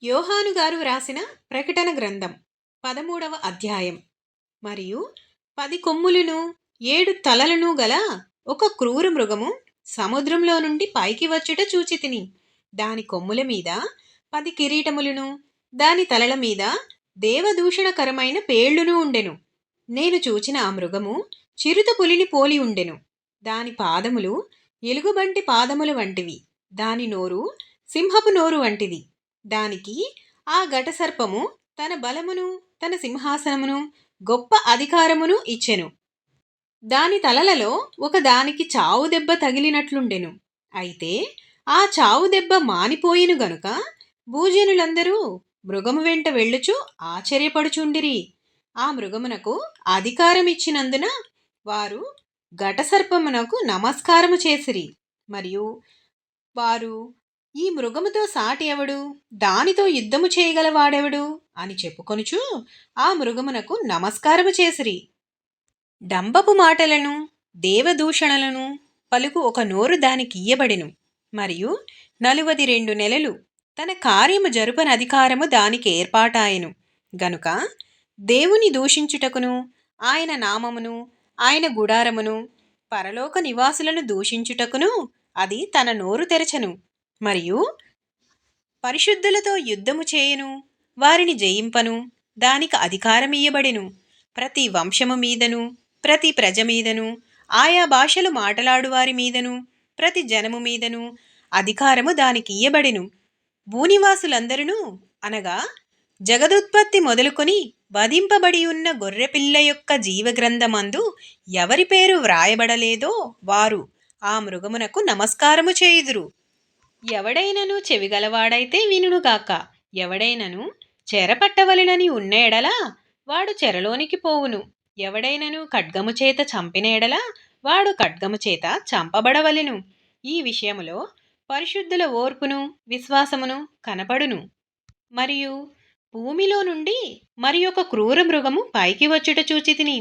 యోహాను గారు వ్రాసిన ప్రకటన గ్రంథం 13వ అధ్యాయం. మరియు 10 కొమ్ములను 7 తలలను గల ఒక క్రూర మృగము సముద్రంలో నుండి పైకి వచ్చుట చూచితిని. దాని కొమ్ముల మీద 10 కిరీటములను, దాని తలల మీద దేవదూషణకరమైన పేళ్లును ఉండెను. నేను చూచిన ఆ మృగము చిరుత పులిని పోలి ఉండెను. దాని పాదములు ఎలుగుబంటి పాదముల వంటివి, దాని నోరు సింహపు నోరు వంటిది. దానికి ఆ ఘటసర్పము తన బలమును, తన సింహాసనమును, గొప్ప అధికారమును ఇచ్చెను. దాని తలలలో ఒక దానికి చావు దెబ్బ తగిలినట్లుండెను. అయితే ఆ చావు దెబ్బ మానిపోయిను గనుక భూజనులందరూ మృగము వెంట వెళ్ళుచు ఆశ్చర్యపడుచుండిరి. ఆ మృగమునకు అధికారం ఇచ్చినందున వారు ఘటసర్పమునకు నమస్కారము చేసిరి. మరియు వారు, ఈ మృగముతో సాటి ఎవడు, దానితో యుద్ధము చేయగలవాడెవడు అని చెప్పుకొనుచు ఆ మృగమునకు నమస్కారము చేసిరి. డంబపు మాటలను, దేవదూషణలను పలుకు ఒక నోరు దానికి ఇయ్యబడెను. మరియు 42 నెలలు తన కార్యము జరుపని అధికారము దానికి ఏర్పాటాయెను గనుక దేవుని దూషించుటకును, ఆయన నామమును, ఆయన గుడారమును, పరలోక నివాసులను దూషించుటకును అది తన నోరు తెరచెను. మరియు పరిశుద్ధులతో యుద్ధము చేయను, వారిని జయింపను దానికి అధికారమియ్యబడెను. ప్రతి వంశము మీదను, ప్రతి ప్రజ మీదను, ఆయా భాషలు మాటలాడు వారి మీదను, ప్రతి జనము మీదను అధికారము దానికి ఇయ్యబడెను. భూనివాసులందరూ అనగా జగదుత్పత్తి మొదలుకొని వధింపబడి ఉన్న గొర్రెపిల్ల యొక్క జీవగ్రంథమందు ఎవరి పేరు వ్రాయబడలేదో వారు ఆ మృగమునకు నమస్కారము చేయుదురు. ఎవడైనను చెవిగలవాడైతే వినుగాక. ఎవడైనను చెరపట్టవలెనని ఉన్న ఎడల వాడు చెరలోనికి పోవును. ఎవడైనను ఖడ్గము చేత చంపిన ఎడల వాడు ఖడ్గము చేత చంపబడవలెను. ఈ విషయములో పరిశుద్ధుల ఓర్పును, విశ్వాసమును కనపడును. మరియు భూమిలో నుండి మరి ఒక క్రూర మృగము పైకి వచ్చుట చూచితిని.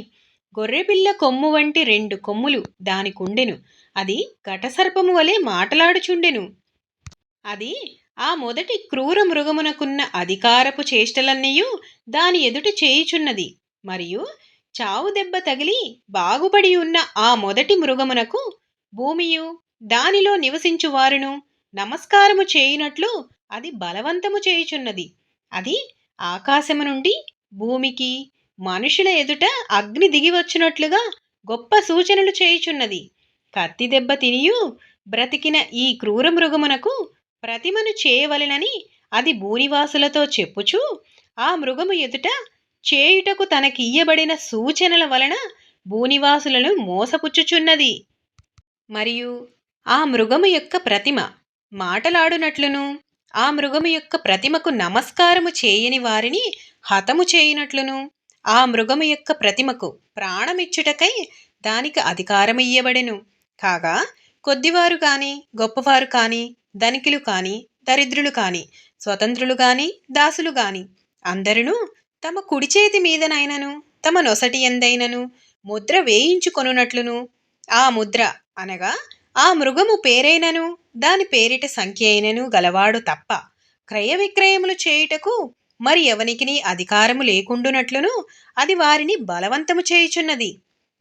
గొర్రెపిల్ల కొమ్ము వంటి 2 కొమ్ములు దానికుండెను. అది ఘటసర్పము వలె మాటలాడుచుండెను. అది ఆ మొదటి క్రూర మృగమునకున్న అధికారపు చేష్టలన్నీయు దాని ఎదుట చేయుచున్నది. మరియు చావు దెబ్బ తగిలి బాగుపడి ఉన్న ఆ మొదటి మృగమునకు భూమియు దానిలో నివసించువారును నమస్కారము చేయునట్లు అది బలవంతము చేయుచున్నది. అది ఆకాశము నుండి భూమికి, మనుషుల ఎదుట అగ్ని దిగివచ్చునట్లుగా గొప్ప సూచనలు చేయుచున్నది. కత్తి దెబ్బ తినియు బ్రతికిన ఈ క్రూర మృగమునకు ప్రతిమను చేయవలెనని అది భూనివాసులతో చెప్పుచు ఆ మృగము ఎదుట చేయుటకు తనకియ్యబడిన సూచనల వలన భూనివాసులను మోసపుచ్చుచున్నది. మరియు ఆ మృగము యొక్క ప్రతిమ మాటలాడునట్లును, ఆ మృగము యొక్క ప్రతిమకు నమస్కారము చేయని వారిని హతము చేయునట్లును, ఆ మృగము యొక్క ప్రతిమకు ప్రాణమిచ్చుటకై దానికి అధికారమియ్యబడెను. కాగా కొద్దివారు కాని, గొప్పవారు కాని, ధనికులు కాని, దరిద్రులు కాని, స్వతంత్రులు గాని, దాసులు గాని అందరూ తమ కుడి చేతి మీదనైనను, తమ నొసటి ఎందైనను ముద్ర వేయించుకొనున్నట్లును, ఆ ముద్ర అనగా ఆ మృగము పేరైనను, దాని పేరిట సంఖ్య అయినను గలవాడు తప్ప క్రయ విక్రయములు చేయుటకు మరి ఎవనికిని అధికారము లేకుండునట్లును అది వారిని బలవంతము చేయుచున్నది.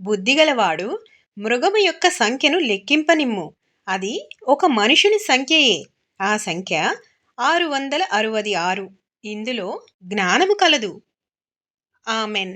బుద్ధిగలవాడు మృగము యొక్క సంఖ్యను లెక్కింపనిమ్ము. అది ఒక మనుషుని సంఖ్యయే. ఆ సంఖ్య 666. ఇందులో జ్ఞానము కలదు. ఆమెన్.